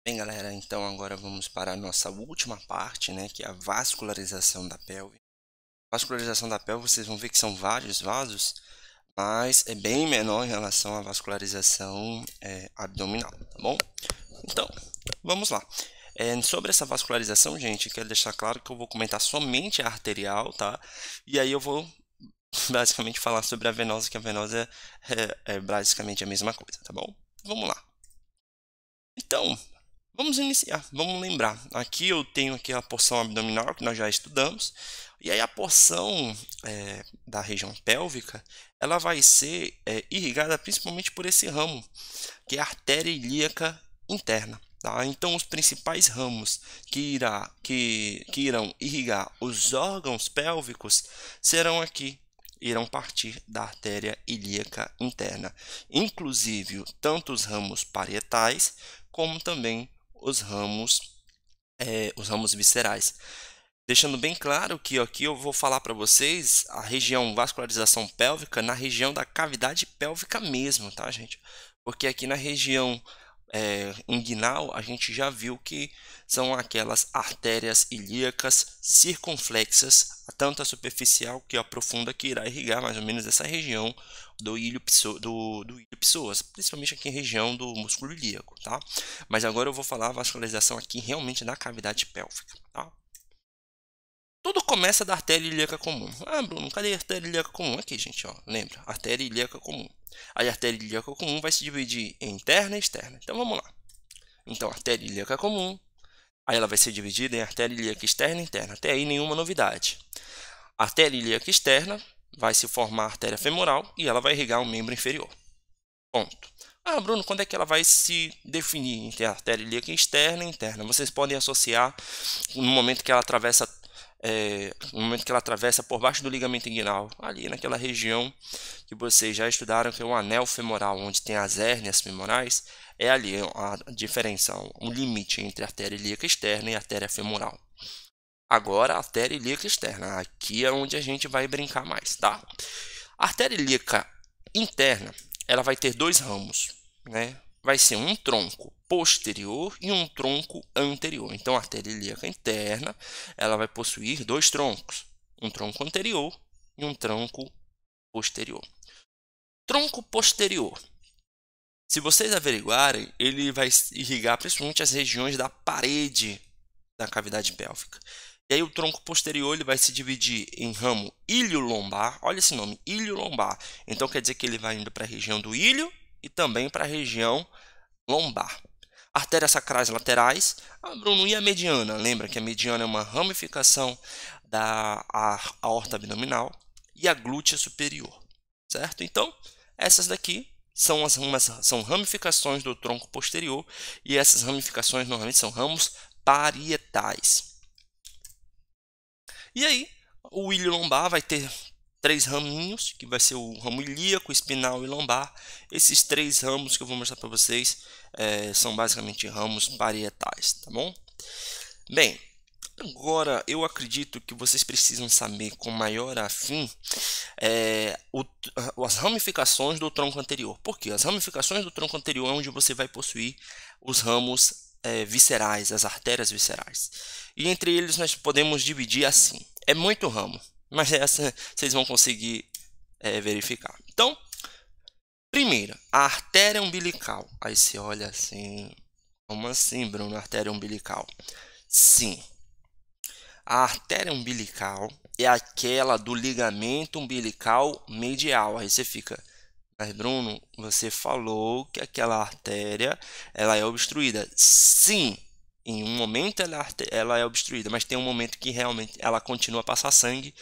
Bem, galera, então agora vamos para a nossa última parte, né, que é a vascularização da pelve. Vascularização da pelve, vocês vão ver que são vários vasos, mas é bem menor em relação à vascularização abdominal, tá bom? Então, vamos lá. Sobre essa vascularização, gente, quero deixar claro que eu vou comentar somente a arterial, tá? E aí eu vou basicamente falar sobre a venosa, que a venosa é basicamente a mesma coisa, tá bom? Vamos lá. Então, vamos iniciar, vamos lembrar. Aqui eu tenho aqui a porção abdominal que nós já estudamos. E aí a porção da região pélvica, ela vai ser irrigada principalmente por esse ramo, que é a artéria ilíaca interna. Tá? Então, os principais ramos que irão irrigar os órgãos pélvicos serão aqui, irão partir da artéria ilíaca interna. Inclusive, tanto os ramos parietais, como também os ramos viscerais. Deixando bem claro que aqui eu vou falar para vocês a região vascularização pélvica na região da cavidade pélvica mesmo, tá, gente? Porque aqui na região inguinal a gente já viu que são aquelas artérias ilíacas circunflexas, tanto a superficial que a profunda, que irá irrigar mais ou menos essa região do ilho psoas, principalmente aqui em região do músculo ilíaco, tá? Mas agora eu vou falar a vascularização aqui realmente na cavidade pélvica, tá? Tudo começa da artéria ilíaca comum. Ah, Bruno, cadê a artéria ilíaca comum? Aqui, gente, ó. Lembra? Artéria ilíaca comum. Aí a artéria ilíaca comum vai se dividir em interna e externa. Então, vamos lá. Então, artéria ilíaca comum. Aí ela vai ser dividida em artéria ilíaca externa e interna. Até aí, nenhuma novidade. A artéria ilíaca externa vai se formar a artéria femoral e ela vai irrigar o membro inferior. Ponto. Ah, Bruno, quando é que ela vai se definir entre a artéria ilíaca externa e interna? Vocês podem associar no momento que ela atravessa por baixo do ligamento inguinal, ali naquela região que vocês já estudaram, que é o anel femoral, onde tem as hérnias femorais, é ali a diferença, o limite entre a artéria ilíaca externa e a artéria femoral. Agora, a artéria ilíaca externa, aqui é onde a gente vai brincar mais, tá? A artéria ilíaca interna, ela vai ter dois ramos, né? Vai ser um tronco posterior e um tronco anterior. Então, a artéria ilíaca interna, ela vai possuir dois troncos, um tronco anterior e um tronco posterior. Tronco posterior, se vocês averiguarem, ele vai irrigar principalmente as regiões da parede da cavidade pélvica. E aí o tronco posterior ele vai se dividir em ramo ilho-lombar. Olha esse nome, ilho-lombar. Então quer dizer que ele vai indo para a região do ilho e também para a região lombar. Artérias sacrais laterais. Ah, Bruno, e a mediana? Lembra que a mediana é uma ramificação da aorta abdominal e a glútea superior, certo? Então, essas daqui são ramificações do tronco posterior e essas ramificações normalmente são ramos parietais. E aí, o ilho lombar vai ter três raminhos, que vai ser o ramo ilíaco, espinal e lombar. Esses três ramos que eu vou mostrar para vocês são basicamente ramos parietais, tá bom? Bem, agora eu acredito que vocês precisam saber com maior afim as ramificações do tronco anterior. Por quê? As ramificações do tronco anterior é onde você vai possuir os ramos viscerais, as artérias viscerais. E entre eles nós podemos dividir assim. É muito ramo, mas essa vocês vão conseguir verificar. Então, primeiro, a artéria umbilical. Aí você olha assim, como assim, Bruno, artéria umbilical? Sim, a artéria umbilical é aquela do ligamento umbilical medial. Aí você fica, mas Bruno, você falou que aquela artéria ela é obstruída. Sim, em um momento ela é obstruída, mas tem um momento que realmente ela continua a passar sangue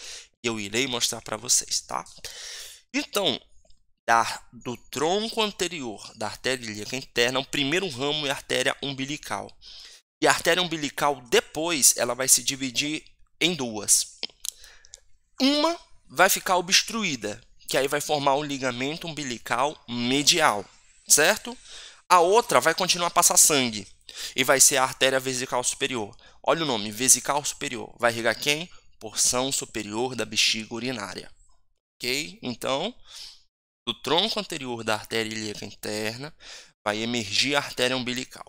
e eu irei mostrar para vocês, tá? Então, do tronco anterior da artéria ilíaca interna, o primeiro ramo é a artéria umbilical. E a artéria umbilical depois ela vai se dividir em duas. Uma vai ficar obstruída, que aí vai formar o ligamento umbilical medial, certo? A outra vai continuar a passar sangue e vai ser a artéria vesical superior. Olha o nome, vesical superior. Vai irrigar quem? Porção superior da bexiga urinária. Ok? Então, do tronco anterior da artéria ilíaca interna vai emergir a artéria umbilical.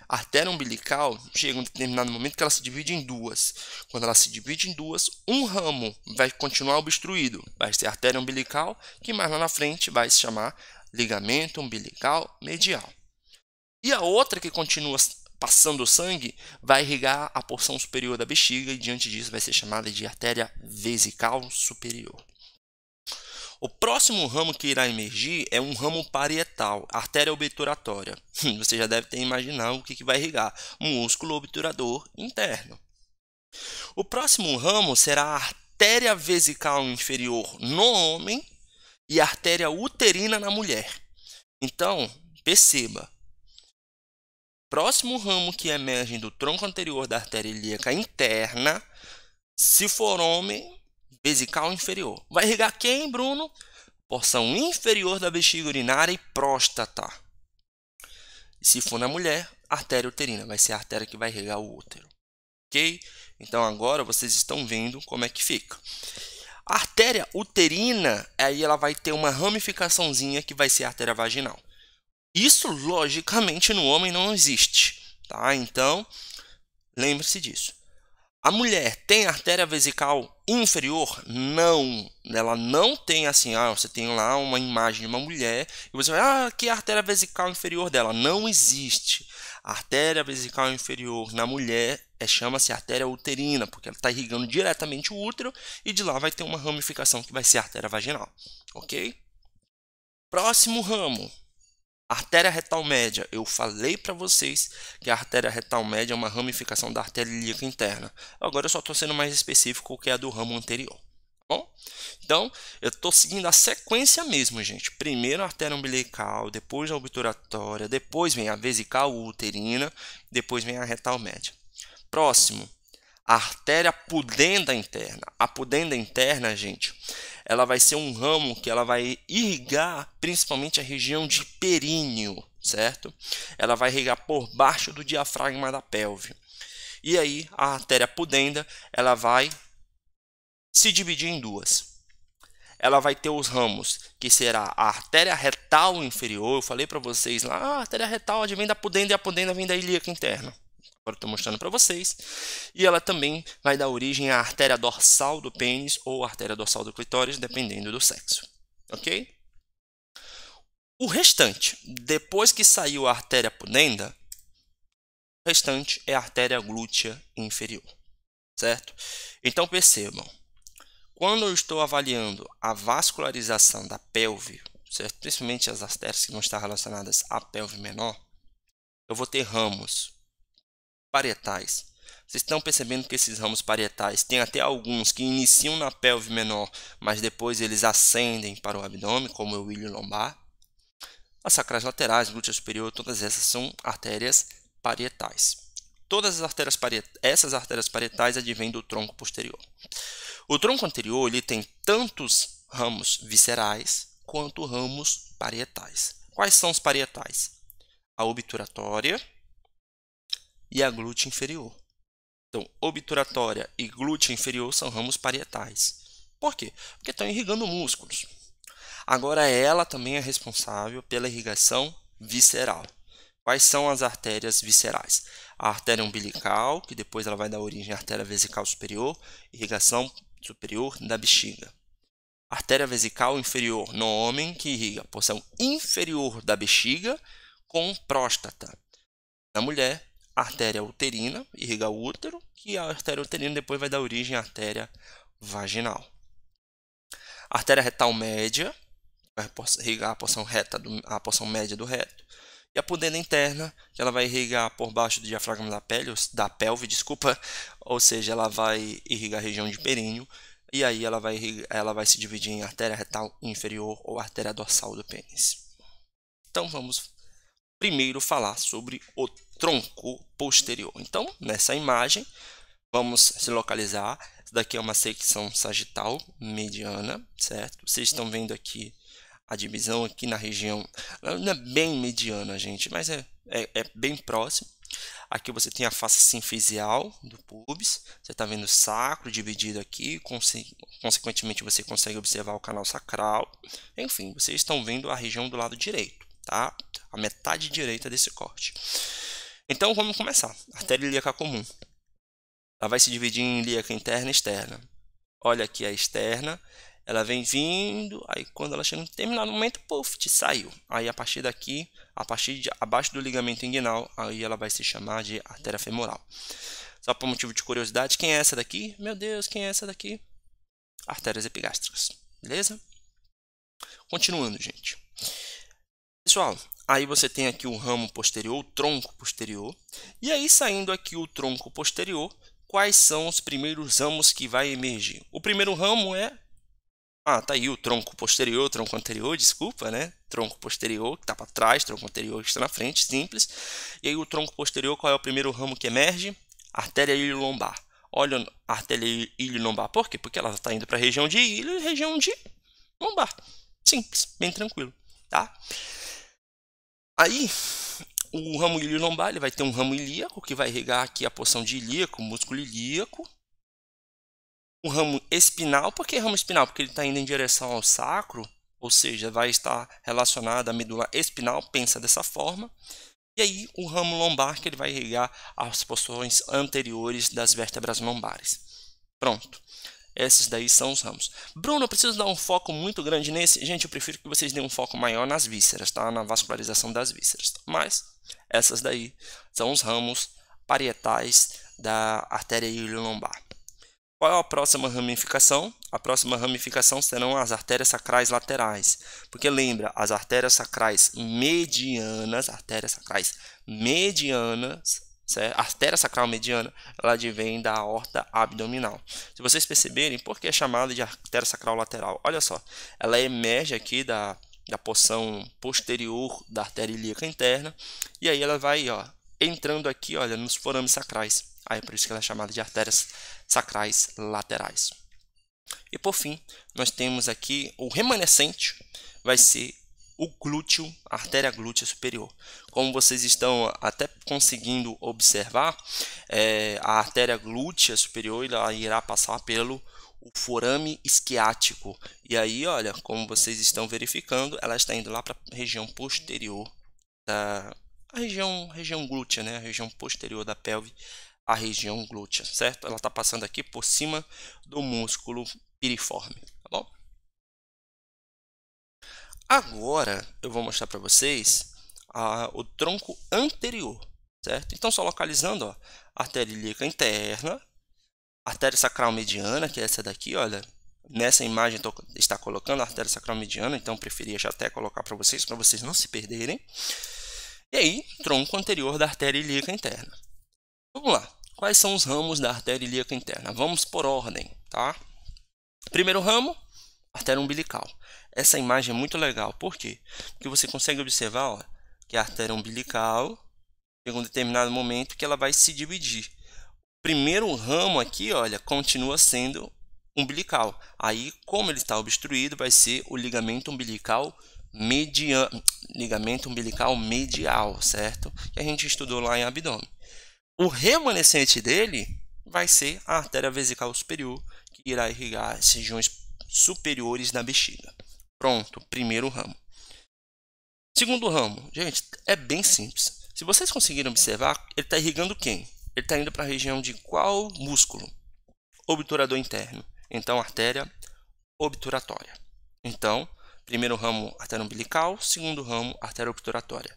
A artéria umbilical chega em um determinado momento que ela se divide em duas. Quando ela se divide em duas, um ramo vai continuar obstruído, vai ser a artéria umbilical, que mais lá na frente vai se chamar ligamento umbilical medial. E a outra que continua passando o sangue vai irrigar a porção superior da bexiga e diante disso vai ser chamada de artéria vesical superior. O próximo ramo que irá emergir é um ramo parietal, artéria obturatória. Você já deve ter imaginado o que vai irrigar, músculo obturador interno. O próximo ramo será a artéria vesical inferior no homem e a artéria uterina na mulher. Então, perceba, próximo ramo que emerge do tronco anterior da artéria ilíaca interna, se for homem, vesical inferior. Vai irrigar quem, Bruno? Porção inferior da bexiga urinária e próstata. E se for na mulher, artéria uterina. Vai ser a artéria que vai irrigar o útero. Ok? Então agora vocês estão vendo como é que fica. A artéria uterina, aí ela vai ter uma ramificaçãozinha que vai ser a artéria vaginal. Isso, logicamente, no homem não existe. Tá? Então, lembre-se disso. A mulher tem artéria vesical inferior? Não. Ela não tem assim, você tem lá uma imagem de uma mulher e você vai, que é a artéria vesical inferior dela? Não existe. A artéria vesical inferior na mulher chama-se artéria uterina, porque ela está irrigando diretamente o útero e de lá vai ter uma ramificação que vai ser a artéria vaginal. Ok? Próximo ramo. Artéria retal média, eu falei para vocês que a artéria retal média é uma ramificação da artéria ilíaca interna. Agora eu só estou sendo mais específico que é a do ramo anterior. Tá bom? Então, eu estou seguindo a sequência mesmo, gente. Primeiro a artéria umbilical, depois a obturatória, depois vem a vesical uterina, depois vem a retal média. Próximo, a artéria pudenda interna. A pudenda interna, gente, ela vai ser um ramo que ela vai irrigar principalmente a região de períneo, certo? Ela vai irrigar por baixo do diafragma da pelve. E aí a artéria pudenda, ela vai se dividir em duas. Ela vai ter os ramos, que será a artéria retal inferior. Eu falei para vocês lá, a artéria retal vem da pudenda e a pudenda vem da ilíaca interna. Agora estou mostrando para vocês. E ela também vai dar origem à artéria dorsal do pênis ou artéria dorsal do clitóris, dependendo do sexo. Ok? O restante, depois que saiu a artéria pudenda, o restante é a artéria glútea inferior. Certo? Então percebam, quando eu estou avaliando a vascularização da pelve, certo? Principalmente as artérias que não estão relacionadas à pelve menor, eu vou ter ramos parietais. Vocês estão percebendo que esses ramos parietais tem até alguns que iniciam na pelve menor, mas depois eles ascendem para o abdômen, como o ilho lombar. As sacrais laterais, glútea superior, todas essas são artérias parietais. Todas essas artérias parietais advêm do tronco posterior. O tronco anterior ele tem tantos ramos viscerais quanto ramos parietais. Quais são os parietais? A obturatória e a glútea inferior. Então, obturatória e glútea inferior são ramos parietais. Por quê? Porque estão irrigando músculos. Agora, ela também é responsável pela irrigação visceral. Quais são as artérias viscerais? A artéria umbilical, que depois ela vai dar origem à artéria vesical superior, irrigação superior da bexiga. Artéria vesical inferior no homem, que irriga a porção inferior da bexiga com próstata. Na mulher, artéria uterina, irriga o útero, e a artéria uterina depois vai dar origem à artéria vaginal. Artéria retal média, vai irrigar a porção a porção média do reto. E a pudenda interna, que ela vai irrigar por baixo do diafragma da pelve, ou seja, ela vai irrigar a região de períneo, e aí ela vai se dividir em artéria retal inferior ou artéria dorsal do pênis. Então vamos primeiro falar sobre o tronco posterior. Então, nessa imagem, vamos se localizar. Essa daqui é uma secção sagital mediana, certo? Vocês estão vendo aqui a divisão aqui na região, não é bem mediana, gente, mas é bem próximo. Aqui você tem a face sinfisial do pubis, você está vendo o sacro dividido aqui, consequentemente você consegue observar o canal sacral. Enfim, vocês estão vendo a região do lado direito, tá? A metade direita desse corte. Então, vamos começar. Artéria ilíaca comum. Ela vai se dividir em ilíaca interna e externa. Olha aqui a externa. Ela vem vindo, aí quando ela chega em determinado momento, puf, saiu. Aí a partir daqui, abaixo do ligamento inguinal, aí ela vai se chamar de artéria femoral. Só por motivo de curiosidade, quem é essa daqui? Meu Deus, quem é essa daqui? Artérias epigástricas, beleza? Continuando, gente. Pessoal, aí você tem aqui o ramo posterior, o tronco posterior. E aí, saindo aqui o tronco posterior, quais são os primeiros ramos que vai emergir? O primeiro ramo é... tá aí o tronco posterior, tronco anterior, desculpa, né? Tronco posterior, que está para trás, tronco anterior que está na frente, simples. E aí o tronco posterior, qual é o primeiro ramo que emerge? Artéria iliolombar. Olha a artéria iliolombar. Por quê? Porque ela está indo para a região de ilho e região de lombar. Simples, bem tranquilo, tá? Aí, o ramo iliolombar, ele vai ter um ramo ilíaco, que vai irrigar aqui a porção de ilíaco, músculo ilíaco. Um ramo espinal. Por que ramo espinal? Porque ele está indo em direção ao sacro, ou seja, vai estar relacionado à medula espinal, pensa dessa forma. E aí, o ramo lombar, que ele vai irrigar as porções anteriores das vértebras lombares. Pronto. Esses daí são os ramos. Bruno, eu preciso dar um foco muito grande nesse? Gente, eu prefiro que vocês deem um foco maior nas vísceras, tá? Na vascularização das vísceras. Mas, essas daí são os ramos parietais da artéria iliolombar. Qual é a próxima ramificação? A próxima ramificação serão as artérias sacrais laterais. Porque lembra, as artérias sacrais medianas, certo? A artéria sacral mediana, ela advém da aorta abdominal. Se vocês perceberem, por que é chamada de artéria sacral lateral? Olha só, ela emerge aqui da porção posterior da artéria ilíaca interna, e aí ela vai, entrando aqui, olha, nos forames sacrais. Aí é por isso que ela é chamada de artérias sacrais laterais. E por fim, nós temos aqui o remanescente, vai ser o glúteo, a artéria glútea superior. Como vocês estão até conseguindo observar, a artéria glútea superior ela irá passar pelo forame isquiático. E aí, olha, como vocês estão verificando, ela está indo lá para a região posterior da região glútea, né? A região posterior da pelve, a região glútea, certo? Ela está passando aqui por cima do músculo piriforme, tá bom? Agora eu vou mostrar para vocês o tronco anterior, certo? Então, só localizando, artéria ilíaca interna, artéria sacral mediana, que é essa daqui, olha. Nessa imagem está colocando a artéria sacral mediana, então preferia já até colocar para vocês não se perderem. E aí, tronco anterior da artéria ilíaca interna. Vamos lá. Quais são os ramos da artéria ilíaca interna? Vamos por ordem, tá? Primeiro ramo, artéria umbilical. Essa imagem é muito legal. Por quê? Porque você consegue observar, que a artéria umbilical, em um determinado momento, que ela vai se dividir. O primeiro ramo aqui, olha, continua sendo umbilical. Aí, como ele está obstruído, vai ser o ligamento umbilical medial, certo? Que a gente estudou lá em abdômen. O remanescente dele vai ser a artéria vesical superior, que irá irrigar as regiões superiores da bexiga. Pronto, primeiro ramo. Segundo ramo, gente, é bem simples. Se vocês conseguirem observar, ele está irrigando quem? Ele está indo para a região de qual músculo? Obturador interno. Então, artéria obturatória. Então, primeiro ramo, artéria umbilical. Segundo ramo, artéria obturatória.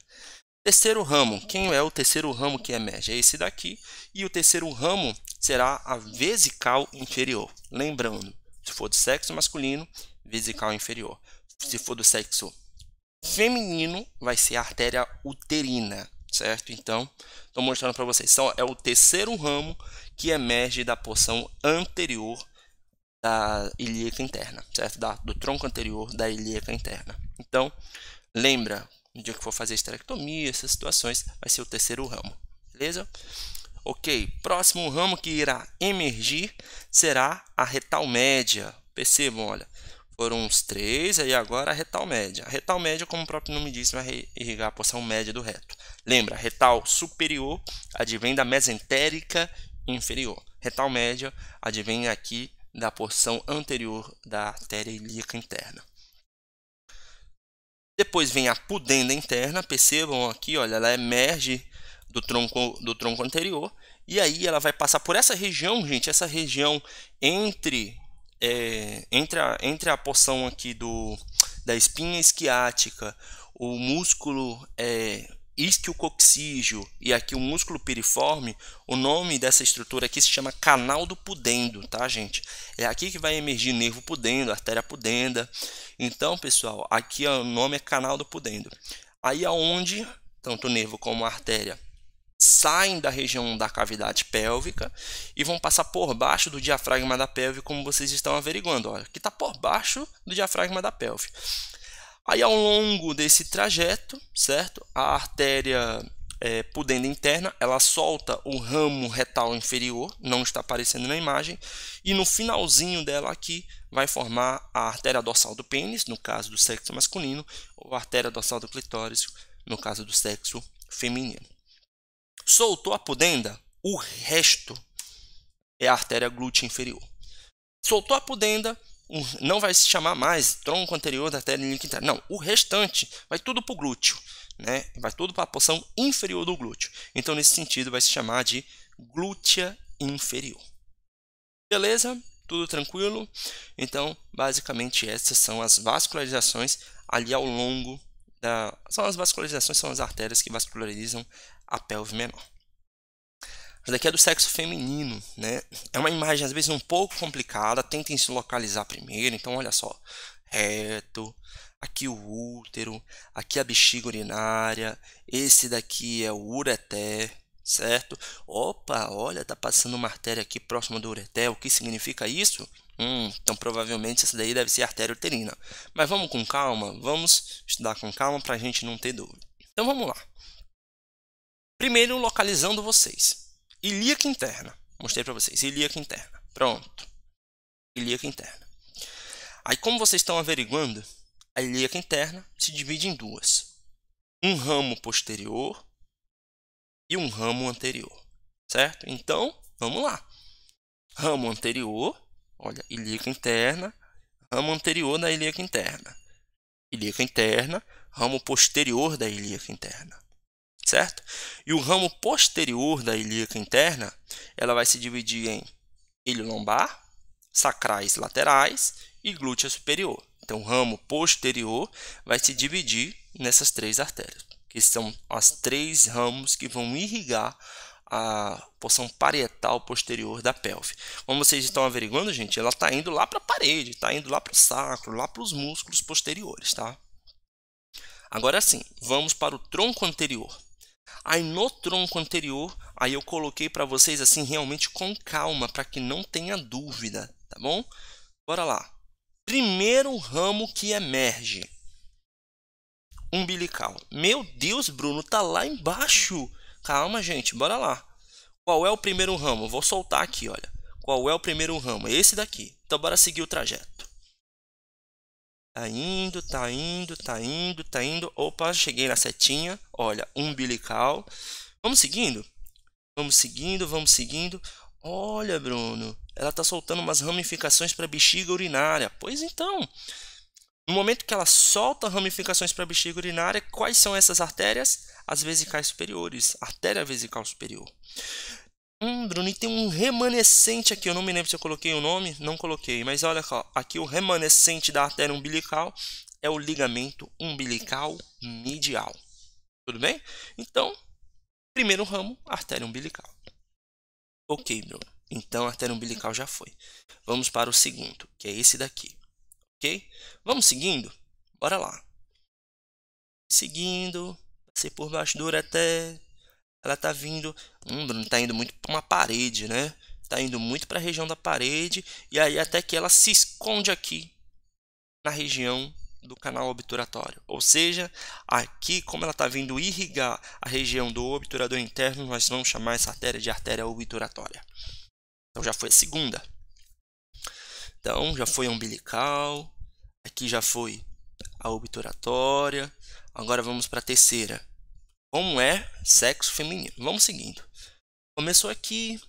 Terceiro ramo, quem é o terceiro ramo que emerge? É esse daqui. E o terceiro ramo será a vesical inferior. Lembrando, se for do sexo masculino, vesical inferior. Se for do sexo feminino, vai ser a artéria uterina, certo? Então, estou mostrando para vocês. Então, é o terceiro ramo que emerge da porção anterior da ilíaca interna, certo? Do tronco anterior da ilíaca interna. Então, lembra, no dia que for fazer esterectomia, essas situações, vai ser o terceiro ramo, beleza? Ok, próximo ramo que irá emergir será a retal média. Percebam, olha, foram uns 3, aí agora a retal média. A retal média, como o próprio nome diz, vai irrigar a porção média do reto. Lembra, retal superior advém da mesentérica inferior. Retal média advém aqui da porção anterior da artéria ilíaca interna. Depois vem a pudenda interna, percebam aqui, olha, ela emerge do tronco anterior, e aí ela vai passar por essa região, gente, essa região entre a porção aqui da espinha esquiática, o músculo isquiococcígeo e aqui o músculo piriforme. O nome dessa estrutura aqui se chama canal do pudendo, tá, gente? É aqui que vai emergir nervo pudendo, artéria pudenda. Então, pessoal, aqui o nome é canal do pudendo. Aí aonde tanto o nervo como a artéria saem da região da cavidade pélvica e vão passar por baixo do diafragma da pelve, como vocês estão averiguando. Olha, que está por baixo do diafragma da pelve. Aí, ao longo desse trajeto, certo? A artéria pudenda interna, ela solta o ramo retal inferior, não está aparecendo na imagem, e no finalzinho dela aqui vai formar a artéria dorsal do pênis, no caso do sexo masculino, ou a artéria dorsal do clitóris, no caso do sexo feminino. Soltou a pudenda, o resto é a artéria glútea inferior. Soltou a pudenda, não vai se chamar mais tronco anterior da artéria ilíaca interna. Não, o restante vai tudo para o glúteo, né? Vai tudo para a porção inferior do glúteo. Então, nesse sentido, vai se chamar de glútea inferior. Beleza? Tudo tranquilo? Então, basicamente, essas são as vascularizações ali ao longo da... São as artérias que vascularizam a pelve menor. Essa daqui é do sexo feminino, né? É uma imagem às vezes um pouco complicada, tentem se localizar primeiro. Então, olha só, reto, aqui o útero, aqui a bexiga urinária, esse daqui é o ureter, certo? Opa, olha, tá passando uma artéria aqui próxima do ureter. O que significa isso? Então provavelmente essa daí deve ser a artéria uterina. Mas vamos com calma, vamos estudar com calma para a gente não ter dúvida. Então vamos lá. Primeiro, localizando vocês. Ilíaca interna. Mostrei para vocês. Ilíaca interna. Pronto. Ilíaca interna. Aí, como vocês estão averiguando, a ilíaca interna se divide em duas. Um ramo posterior e um ramo anterior. Certo? Então, vamos lá. Ramo anterior. Olha, ilíaca interna. Ramo anterior da ilíaca interna. Ilíaca interna. Ramo posterior da ilíaca interna. Certo? E o ramo posterior da ilíaca interna, ela vai se dividir em ilho lombar, sacrais laterais e glútea superior. Então, o ramo posterior vai se dividir nessas três artérias, que são as três ramos que vão irrigar a porção parietal posterior da pelve. Como vocês estão averiguando, gente, ela está indo lá para a parede, está indo lá para o sacro, lá para os músculos posteriores, tá? Agora sim, vamos para o tronco anterior. Aí no tronco anterior, aí eu coloquei para vocês assim realmente com calma, para que não tenha dúvida, tá bom? Bora lá. Primeiro ramo que emerge. Umbilical. Meu Deus, Bruno, tá lá embaixo. Calma, gente, bora lá. Qual é o primeiro ramo? Vou soltar aqui, olha. Qual é o primeiro ramo? Esse daqui. Então bora seguir o trajeto. Tá indo, tá indo, tá indo, tá indo. Opa, cheguei na setinha. Olha, umbilical. Vamos seguindo? Vamos seguindo, vamos seguindo. Olha, Bruno, ela tá soltando umas ramificações para a bexiga urinária. Pois então, no momento que ela solta ramificações para a bexiga urinária, quais são essas artérias? As vesicais superiores. Artéria vesical superior. Bruno, e tem um remanescente aqui, eu não me lembro se eu coloquei o nome, não coloquei, mas olha aqui o remanescente da artéria umbilical é o ligamento umbilical medial. Tudo bem? Então, primeiro ramo, artéria umbilical. Ok, Bruno, então a artéria umbilical já foi. Vamos para o segundo, que é esse daqui. Ok? Vamos seguindo? Bora lá. Seguindo, passei por baixo do ureter. Ela tá vindo, Bruno, tá indo muito para uma parede, né? Tá indo muito para a região da parede e aí até que ela se esconde aqui na região do canal obturatório. Ou seja, aqui como ela tá vindo irrigar a região do obturador interno, nós vamos chamar essa artéria de artéria obturatória. Então já foi a segunda. Então já foi a umbilical, aqui já foi a obturatória. Agora vamos para a terceira. Como é sexo feminino? Vamos seguindo. Começou aqui,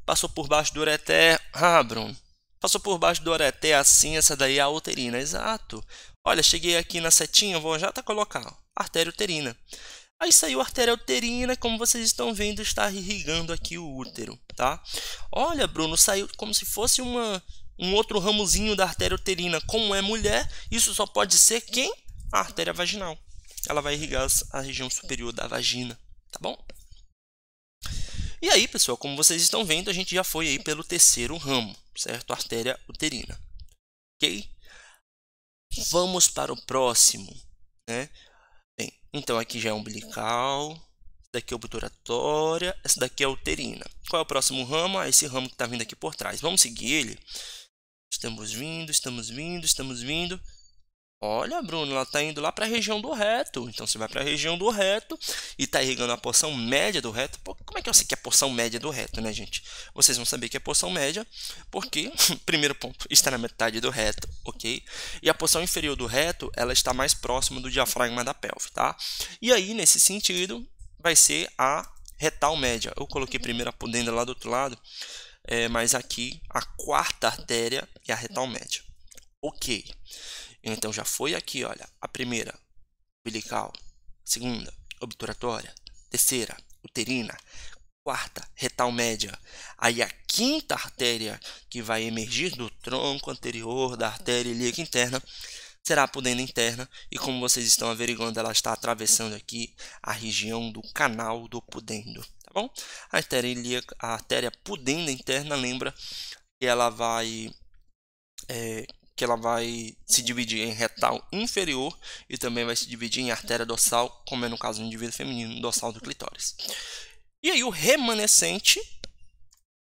passou por baixo do ureter. Bruno, passou por baixo do ureter assim, essa daí é a uterina. Exato. Olha, cheguei aqui na setinha, vou já colocar artéria uterina. Aí saiu a artéria uterina, como vocês estão vendo, está irrigando aqui o útero, tá? Olha, Bruno, saiu como se fosse um outro ramozinho da artéria uterina. Como é mulher, isso só pode ser quem? A artéria vaginal. Ela vai irrigar a região superior da vagina, tá bom? E aí, pessoal, como vocês estão vendo, a gente já foi aí pelo terceiro ramo, certo? Artéria uterina, ok? Vamos para o próximo, né? Bem, então aqui já é umbilical, essa daqui é obturatória, essa daqui é uterina. Qual é o próximo ramo? Ah, esse ramo que está vindo aqui por trás. Vamos seguir ele. Estamos vindo, estamos vindo, estamos vindo. Olha, Bruno, ela está indo lá para a região do reto. Então, você vai para a região do reto e está irrigando a porção média do reto. Pô, como é que eu sei que é a porção média do reto, né, gente? Vocês vão saber que é a porção média porque, primeiro ponto, está na metade do reto, ok? E a porção inferior do reto, ela está mais próxima do diafragma da pelve, tá? E aí, nesse sentido, vai ser a retal média. Eu coloquei primeiro a pudenda lá do outro lado, mas aqui a quarta artéria é a retal média. Ok. Então, já foi aqui, olha, a primeira, umbilical, segunda, obturatória, terceira, uterina, quarta, retal média. Aí a quinta artéria que vai emergir do tronco anterior da artéria ilíaca interna será a pudenda interna. E como vocês estão averiguando, ela está atravessando aqui a região do canal do pudendo, tá bom? A artéria ilíaca, a artéria pudenda interna, lembra que ela vai se dividir em retal inferior e também vai se dividir em artéria dorsal, como é no caso do indivíduo feminino, dorsal do clitóris. E aí o remanescente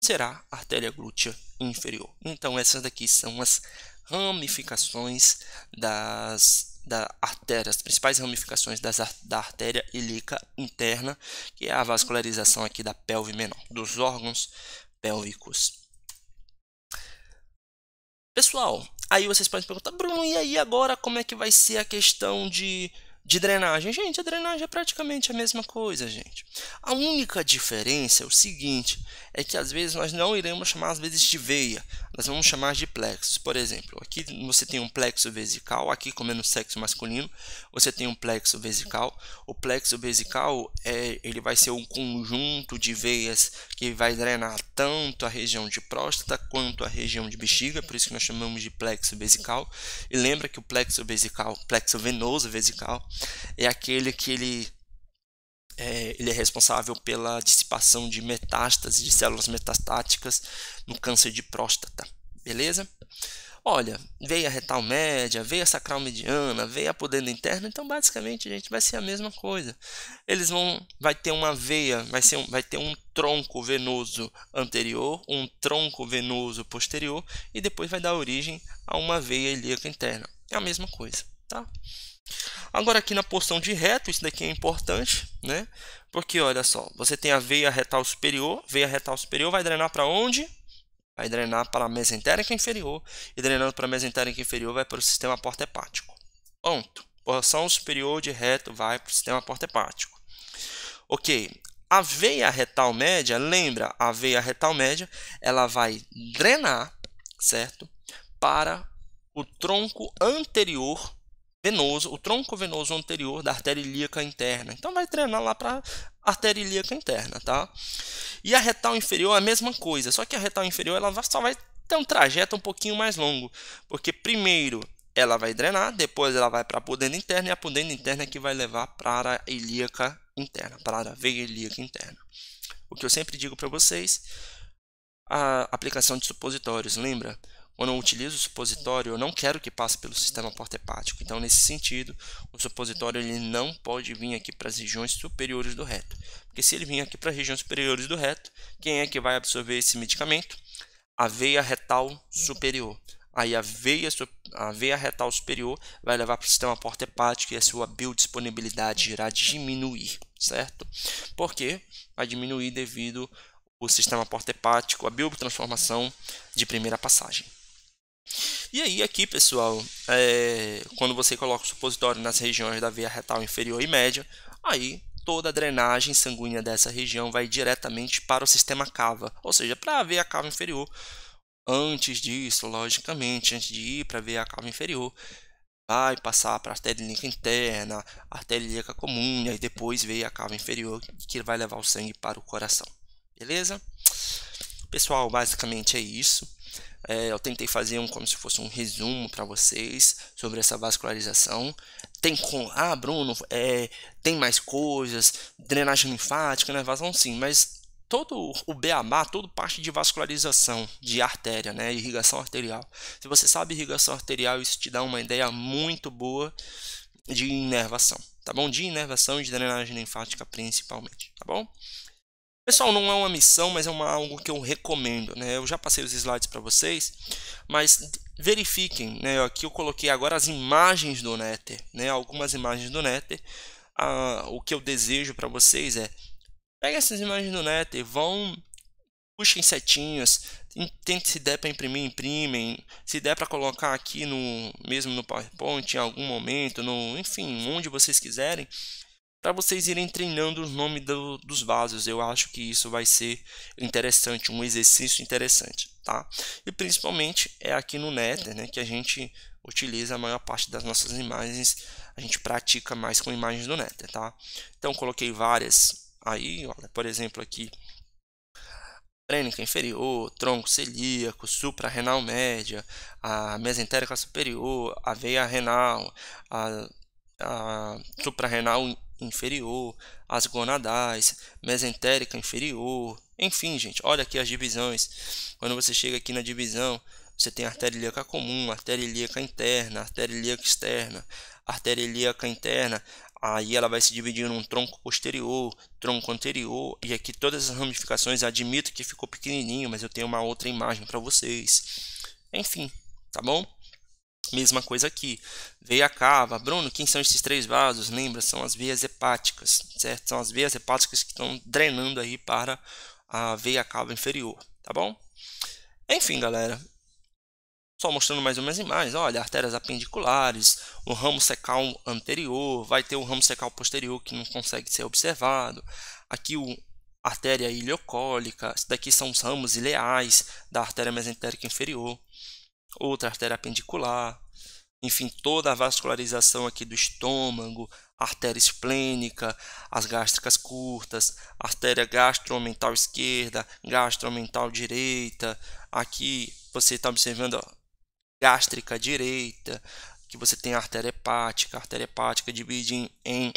será a artéria glútea inferior. Então essas daqui são as ramificações as principais ramificações da artéria ilíaca interna, que é a vascularização aqui da pelve menor, dos órgãos pélvicos. Pessoal, aí vocês podem perguntar, Bruno, e aí agora como é que vai ser a questão de drenagem? Gente, a drenagem é praticamente a mesma coisa, gente. A única diferença é o seguinte, é que às vezes nós não iremos chamar às vezes de veia, nós vamos chamar de plexos. Por exemplo, aqui você tem um plexo vesical, aqui como é no sexo masculino, você tem um plexo vesical. O plexo vesical ele vai ser um conjunto de veias que vai drenar tanto a região de próstata quanto a região de bexiga, por isso que nós chamamos de plexo vesical. E lembra que o plexo vesical, plexo venoso vesical, é aquele que ele é responsável pela dissipação de metástases, de células metastáticas no câncer de próstata, beleza? Olha, veia retal média, veia sacral mediana, veia pudenda interna, então basicamente, gente, vai ser a mesma coisa. Vai ter uma veia, vai ter um tronco venoso anterior, um tronco venoso posterior e depois vai dar origem a uma veia ilíaca interna. É a mesma coisa, tá? Agora aqui na porção de reto, isso daqui é importante, né? Porque olha só, você tem a veia retal superior vai drenar para onde? Vai drenar para a mesentérica inferior, e drenando para a mesentérica inferior vai para o sistema porta-hepático. Ponto. Porção superior de reto vai para o sistema porta-hepático. Ok. A veia retal média, lembra, a veia retal média, ela vai drenar, certo? Para o tronco anterior venoso, o tronco venoso anterior da artéria ilíaca interna. Então vai drenar lá para a artéria ilíaca interna, tá? E a retal inferior é a mesma coisa, só que a retal inferior ela só vai ter um trajeto um pouquinho mais longo, porque primeiro ela vai drenar, depois ela vai para a pudenda interna, e a pudenda interna é que vai levar para a ilíaca interna, para a veia ilíaca interna. O que eu sempre digo para vocês, a aplicação de supositórios, lembra? Quando eu utilizo o supositório, eu não quero que passe pelo sistema porta-hepático. Então, nesse sentido, o supositório ele não pode vir aqui para as regiões superiores do reto. Porque se ele vir aqui para as regiões superiores do reto, quem é que vai absorver esse medicamento? A veia retal superior. Aí a veia retal superior vai levar para o sistema porta-hepático e a sua biodisponibilidade irá diminuir, certo? Por quê? Vai diminuir devido ao sistema porta-hepático, a biotransformação de primeira passagem. E aí aqui, pessoal, quando você coloca o supositório nas regiões da veia retal inferior e média, aí toda a drenagem sanguínea dessa região vai diretamente para o sistema cava, ou seja, para a veia cava inferior. Antes disso, logicamente, antes de ir para a veia cava inferior, vai passar para a artéria ilíaca interna, artéria ilíaca comum, e aí depois veio a cava inferior, que vai levar o sangue para o coração. Beleza? Pessoal, basicamente é isso. Eu tentei fazer como se fosse um resumo para vocês sobre essa vascularização. Bruno, tem mais coisas, drenagem linfática, né, vazão sim, mas todo o beabá, toda parte de vascularização de artéria, né, irrigação arterial. Se você sabe irrigação arterial, isso te dá uma ideia muito boa de inervação, tá bom? De inervação e de drenagem linfática principalmente, tá bom? Pessoal, não é uma missão, mas é algo que eu recomendo, né? Eu já passei os slides para vocês, mas verifiquem, né? Aqui eu coloquei agora as imagens do Néter, né? Algumas imagens do Néter. O que eu desejo para vocês é peguem essas imagens do Néter, puxem setinhas, tente, se der para imprimir, imprimem, se der para colocar aqui mesmo no PowerPoint em algum momento, enfim, onde vocês quiserem, para vocês irem treinando o nome dos vasos. Eu acho que isso vai ser interessante, um exercício interessante, tá? E principalmente é aqui no Néter, né, que a gente utiliza a maior parte das nossas imagens, a gente pratica mais com imagens do Néter, tá? Então coloquei várias aí, olha, por exemplo aqui, crênica inferior, tronco celíaco, suprarrenal média, a mesentérica superior, a veia renal, a suprarrenal inferior, as gonadais, mesentérica inferior, enfim, gente, olha aqui as divisões. Quando você chega aqui na divisão, você tem artéria ilíaca comum, artéria ilíaca interna, artéria ilíaca externa, artéria ilíaca interna. Aí ela vai se dividir num tronco posterior, tronco anterior, e aqui todas as ramificações. Admito que ficou pequenininho, mas eu tenho uma outra imagem para vocês. Enfim, tá bom? Mesma coisa aqui, veia cava. Bruno, quem são esses três vasos? Lembra, são as veias hepáticas, certo? São as veias hepáticas que estão drenando aí para a veia cava inferior, tá bom? Enfim, galera, só mostrando mais umas imagens. Olha, artérias apendiculares, o ramo secal anterior, vai ter o ramo secal posterior que não consegue ser observado. Aqui a artéria ileocólica, isso daqui são os ramos ileais da artéria mesentérica inferior. Outra artéria apendicular, enfim, toda a vascularização aqui do estômago, artéria esplênica, as gástricas curtas, artéria gastromental esquerda, gastromental direita. Aqui você está observando, ó, gástrica direita, que você tem a artéria hepática divide em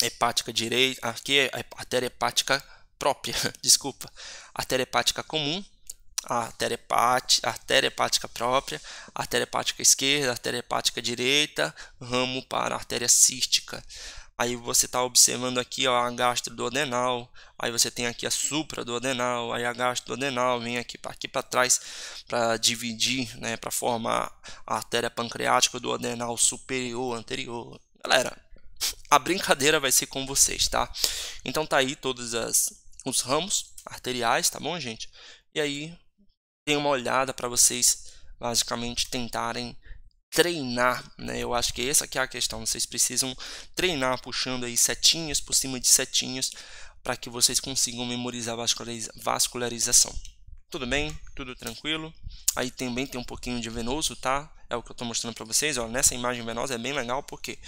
hepática direita, aqui é a artéria hepática própria, desculpa, artéria hepática comum, a artéria hepática própria, artéria hepática esquerda, artéria hepática direita, ramo para a artéria cística. Aí você está observando aqui, ó, a gastroduodenal, aí você tem aqui a supraduodenal, aí a gastroduodenal vem aqui para trás para dividir, né, para formar a artéria pancreática duodenal superior anterior. Galera, a brincadeira vai ser com vocês, tá? Então tá aí todos os ramos arteriais, tá bom, gente? E aí tem uma olhada para vocês basicamente tentarem treinar, né? Eu acho que essa aqui é a questão. Vocês precisam treinar puxando aí setinhas por cima de setinhas para que vocês consigam memorizar a vascularização. Tudo bem? Tudo tranquilo? Aí também tem um pouquinho de venoso, tá? É o que eu estou mostrando para vocês. Ó, nessa imagem venosa é bem legal porque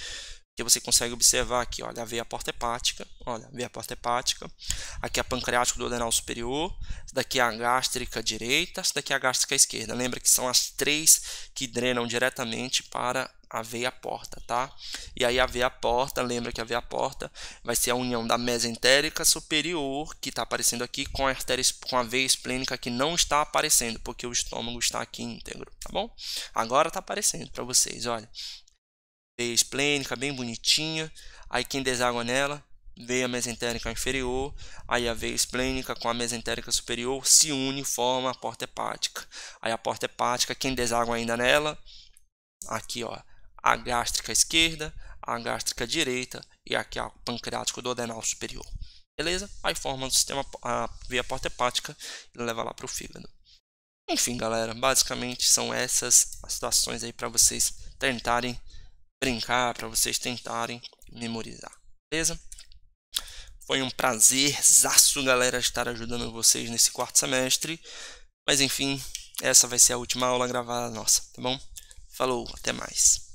você consegue observar aqui, olha, a veia porta hepática, olha, a veia porta hepática, aqui a pancreático duodenal superior, essa daqui é a gástrica direita, essa daqui é a gástrica esquerda. Lembra que são as três que drenam diretamente para a veia porta, tá? E aí a veia porta, lembra que a veia porta vai ser a união da mesentérica superior, que está aparecendo aqui, com a veia esplênica que não está aparecendo, porque o estômago está aqui íntegro, tá bom? Agora está aparecendo para vocês, olha. Veia esplênica, bem bonitinha. Aí quem deságua nela, veia mesentérica inferior. Aí a veia esplênica com a mesentérica superior se une e forma a porta hepática. Aí a porta hepática, quem deságua ainda nela, aqui, ó, a gástrica esquerda, a gástrica direita e aqui a pancreático duodenal superior. Beleza? Aí forma o sistema, a veia porta hepática e leva lá para o fígado. Enfim, galera, basicamente são essas as situações aí para vocês tentarem brincar, para vocês tentarem memorizar, beleza? Foi um prazerzaço, galera, estar ajudando vocês nesse quarto semestre, mas enfim, essa vai ser a última aula gravada nossa, tá bom? Falou, até mais.